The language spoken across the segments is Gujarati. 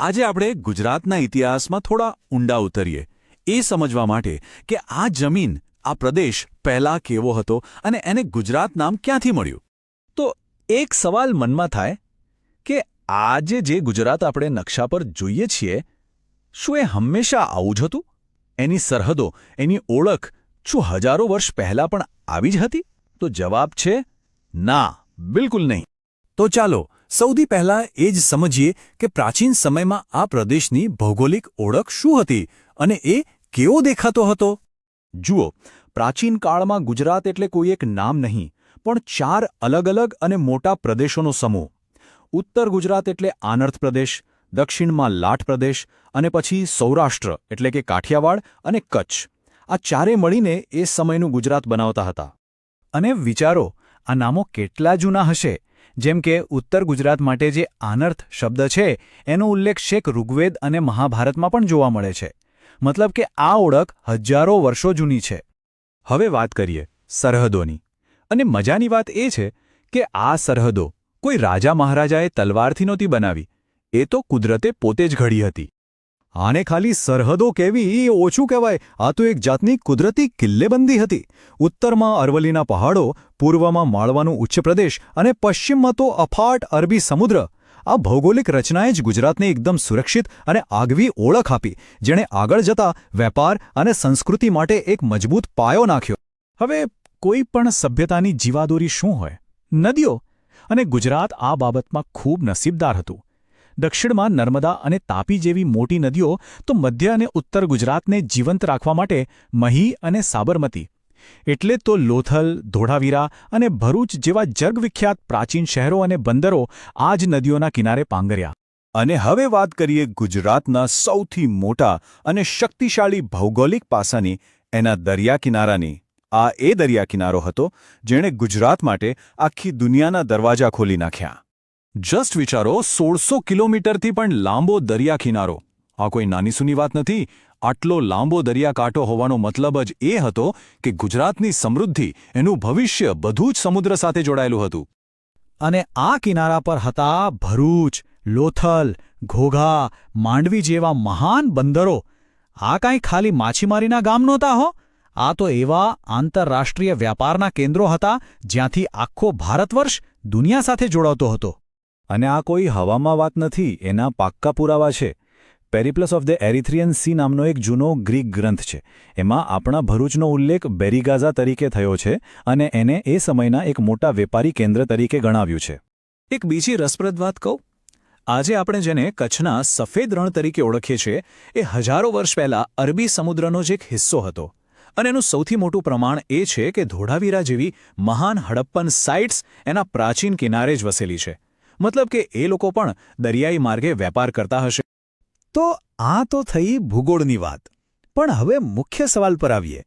આજે આપણે ગુજરાતના ઇતિહાસમાં થોડા ઊંડા ઉતરીએ એ સમજવા માટે કે આ જમીન આ પ્રદેશ પહેલા કેવો હતો અને એને ગુજરાત નામ ક્યાંથી મળ્યું. તો એક સવાલ મનમાં થાય કે આજે જે ગુજરાત આપણે નકશા પર જોઈએ છીએ શું એ હંમેશા આવું જ હતું? એની સરહદો, એની ઓળખ શું હજારો વર્ષ પહેલાં પણ આવી જ હતી? તો જવાબ છે ના, બિલકુલ નહીં. તો ચાલો સૌથી પહેલા એ જ સમજીએ કે પ્રાચીન સમયમાં આ પ્રદેશની ભૌગોલિક ઓળખ શું હતી અને એ કેવો દેખાતો હતો. જુઓ, પ્રાચીન કાળમાં ગુજરાત એટલે કોઈ એક નામ નહીં, પણ 4 અલગ અલગ અને મોટા પ્રદેશોનો સમૂહ. ઉત્તર ગુજરાત એટલે આનર્ત પ્રદેશ, દક્ષિણમાં લાટ પ્રદેશ અને પછી સૌરાષ્ટ્ર એટલે કે કાઠિયાવાડ અને કચ્છ. આ ચારે મળીને એ સમયનું ગુજરાત બનાવતા હતા. અને વિચારો, આ નામો કેટલા જૂના હશે. જેમ કે ઉત્તર ગુજરાત માટે જે આનર્ત શબ્દ છે એનો ઉલ્લેખ શેખ ઋગ્વેદ અને મહાભારતમાં પણ જોવા મળે છે. મતલબ કે આ ઓળખ હજારો વર્ષો જૂની છે. હવે વાત કરીએ સરહદોની. અને મજાની વાત એ છે કે આ સરહદો કોઈ રાજા મહારાજાએ તલવારથી નહોતી બનાવી, એ તો કુદરતે પોતે જ ઘડી હતી. આને ખાલી સરહદો કહેવી એ ઓછું કહેવાય, આ તો એક જાતની કુદરતી કિલ્લેબંધી હતી. ઉત્તરમાં અરવલ્લીના પહાડો, પૂર્વમાં માળવાનું ઉચ્ચ પ્રદેશ અને પશ્ચિમમાં તો અફાટ અરબી સમુદ્ર. આ ભૌગોલિક રચનાએ જ ગુજરાતને એકદમ સુરક્ષિત અને આગવી ઓળખ આપી, જેણે આગળ જતા વેપાર અને સંસ્કૃતિ માટે એક મજબૂત પાયો નાખ્યો. હવે કોઈ પણ સભ્યતાની જીવાદોરી શું હોય? નદીઓ. અને ગુજરાત આ બાબતમાં ખૂબ નસીબદાર હતું. દક્ષિણમાં નર્મદા અને તાપી જેવી મોટી નદીઓ, તો મધ્ય અને ઉત્તર ગુજરાતને જીવંત રાખવા માટે મહી અને સાબરમતી. એટલે તો લોથલ, ધોળાવીરા અને ભરૂચ જેવા જગવિખ્યાત પ્રાચીન શહેરો અને બંદરો આ જ નદીઓના કિનારે પાંગર્યા. અને હવે વાત કરીએ ગુજરાતના સૌથી મોટા અને શક્તિશાળી ભૌગોલિક પાસાની, એના દરિયા કિનારાની. આ એ દરિયા કિનારો હતો જેણે ગુજરાત માટે આખી દુનિયાના દરવાજા ખોલી નાખ્યા. જસ્ટ વિચારો, 1600 કિલોમીટરથી પણ લાંબો દરિયા કિનારો. આ કોઈ નાનીસૂની વાત નથી. આટલો લાંબો દરિયાકાંઠો હોવાનો મતલબ જ એ હતો કે ગુજરાતની સમૃદ્ધિ, એનું ભવિષ્ય બધું જ સમુદ્ર સાથે જોડાયેલું હતું. અને આ કિનારા પર હતા ભરૂચ, લોથલ, ઘોઘા, માંડવી જેવા મહાન બંદરો. આ કાંઈ ખાલી માછીમારીના ગામ નહોતા હો. આ તો એવા આંતરરાષ્ટ્રીય વ્યાપારના કેન્દ્રો હતા જ્યાંથી આખો ભારતવર્ષ દુનિયા સાથે જોડાતો હતો. અને આ કોઈ હવામાં વાત નથી, એના પાક્કા પુરાવા છે. પેરિપ્લસ ઓફ ધ એરિથ્રિયન સી નામનો એક જૂનો ગ્રીક ગ્રંથ છે. એમાં આપણા ભરૂચનો ઉલ્લેખ બેરીગાઝા તરીકે થયો છે અને એને એ સમયના એક મોટા વેપારી કેન્દ્ર તરીકે ગણાવ્યું છે. એક બીજી રસપ્રદ વાત કહું. આજે આપણે જેને કચ્છના સફેદ રણ તરીકે ઓળખીએ છીએ, એ હજારો વર્ષ પહેલાં અરબી સમુદ્રનો જ એક હિસ્સો હતો. અને એનું સૌથી મોટું પ્રમાણ એ છે કે ધોળાવીરા જેવી મહાન હડપ્પન સાઇટ્સ એના પ્રાચીન કિનારે જ વસેલી છે. મતલબ કે એ લોકો પણ દરિયાઈ માર્ગે વેપાર કરતા હશે. તો આ તો થઈ ભૂગોળની વાત. પણ હવે મુખ્ય સવાલ પર આવીએ.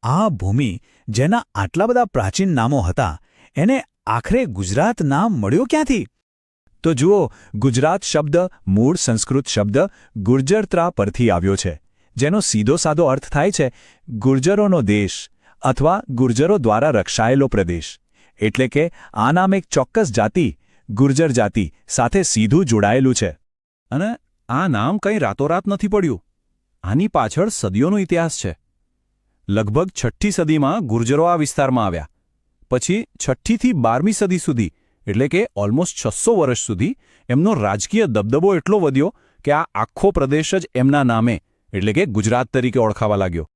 આ ભૂમિ જેના આટલા બધા પ્રાચીન નામો હતા, એને આખરે ગુજરાત નામ મળ્યો ક્યાંથી? તો જુઓ, ગુજરાત શબ્દ મૂળ સંસ્કૃત શબ્દ ગુર્જરત્રા પરથી આવ્યો છે, જેનો સીધો સાદો અર્થ થાય છે ગુર્જરોનો દેશ અથવા ગુર્જરો દ્વારા રક્ષાયેલો પ્રદેશ. એટલે કે આ નામ એક ચોક્કસ જાતિ, ગુર્જર જાતિ સાથે સીધું જોડાયેલું છે. અને આ નામ કંઈ રાતોરાત નથી પડ્યું. આની પાછળ સદીઓનો ઇતિહાસ છે. લગભગ 6ઠ્ઠી સદીમાં ગુર્જરો આ વિસ્તારમાં આવ્યા. પછી 6ઠ્ઠી થી 12મી સદી સુધી, એટલે કે ઓલમોસ્ટ 600 વર્ષ સુધી એમનો રાજકીય દબદબો એટલો વધ્યો કે આ આખો પ્રદેશ જ એમના નામે, એટલે કે ગુજરાત તરીકે ઓળખાવા લાગ્યો.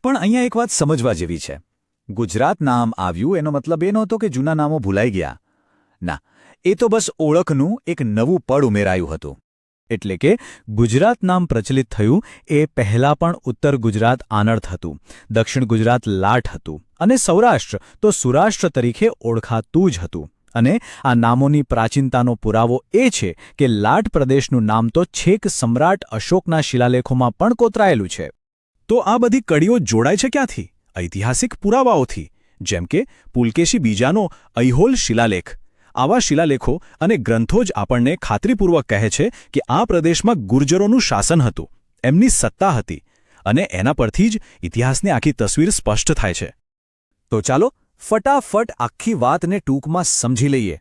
પણ અહીંયા એક વાત સમજવા જેવી છે. ગુજરાત નામ આવ્યું એનો મતલબ એ નહોતો કે જૂના નામો ભૂલાઈ ગયા. ના, એ તો બસ ઓળખનું એક નવું પડ ઉમેરાયું હતું. એટલે કે ગુજરાત નામ પ્રચલિત થયું એ પહેલાં પણ ઉત્તર ગુજરાત આનર્ત હતું, દક્ષિણ ગુજરાત લાટ હતું અને સૌરાષ્ટ્ર તો સુરાષ્ટ્ર તરીકે ઓળખાતું જ હતું. અને આ નામોની પ્રાચીનતાનો પુરાવો એ છે કે લાટ પ્રદેશનું નામ તો છેક સમ્રાટ અશોકના શિલાલેખોમાં પણ કોતરાયેલું છે. તો આ બધી કડીઓ જોડાય છે ક્યાંથી? ઐતિહાસિક પુરાવાઓથી, જેમ કે પુલકેશી બીજાનો ઐહોલ શિલાલેખ. આવા શિલાલેખો અને ગ્રંથો જ આપણને ખાતરીપૂર્વક કહે છે કે આ પ્રદેશમાં ગુર્જરોનું શાસન હતું, એમની સત્તા હતી, અને એના પરથી જ ઇતિહાસની આખી તસવીર સ્પષ્ટ થાય છે. તો ચાલો ફટાફટ આખી વાતને ટૂંકમાં સમજી લઈએ.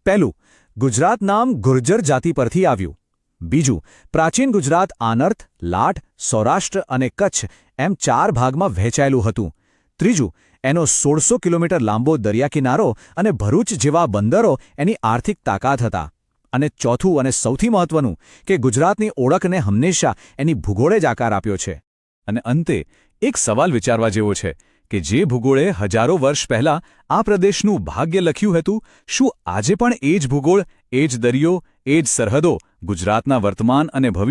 પહેલું, ગુજરાત નામ ગુર્જર જાતિ પરથી આવ્યું. બીજું, પ્રાચીન ગુજરાત આનર્ત, લાટ, સૌરાષ્ટ્ર અને કચ્છ એમ 4 ભાગમાં વહેંચાયેલું હતું. ત્રીજું, એનો 1600 કિલોમીટર લાંબો દરિયાકિનારો અને ભરૂચ જેવા બંદરો એની આર્થિક તાકાત હતા. અને ચોથું અને સૌથી મહત્વનું કે ગુજરાતની ઓળખને હંમેશા એની ભૂગોળે જ આકાર આપ્યો છે. અને અંતે એક સવાલ વિચારવા જેવો છે કે જે ભૂગોળે હજારો વર્ષ પહેલાં આ પ્રદેશનું ભાગ્ય લખ્યું હતું, શું આજે પણ એ જ ભૂગોળ, એ જ દરિયો, એ જ સરહદો ગુજરાતના વર્તમાન અને ભવિષ્ય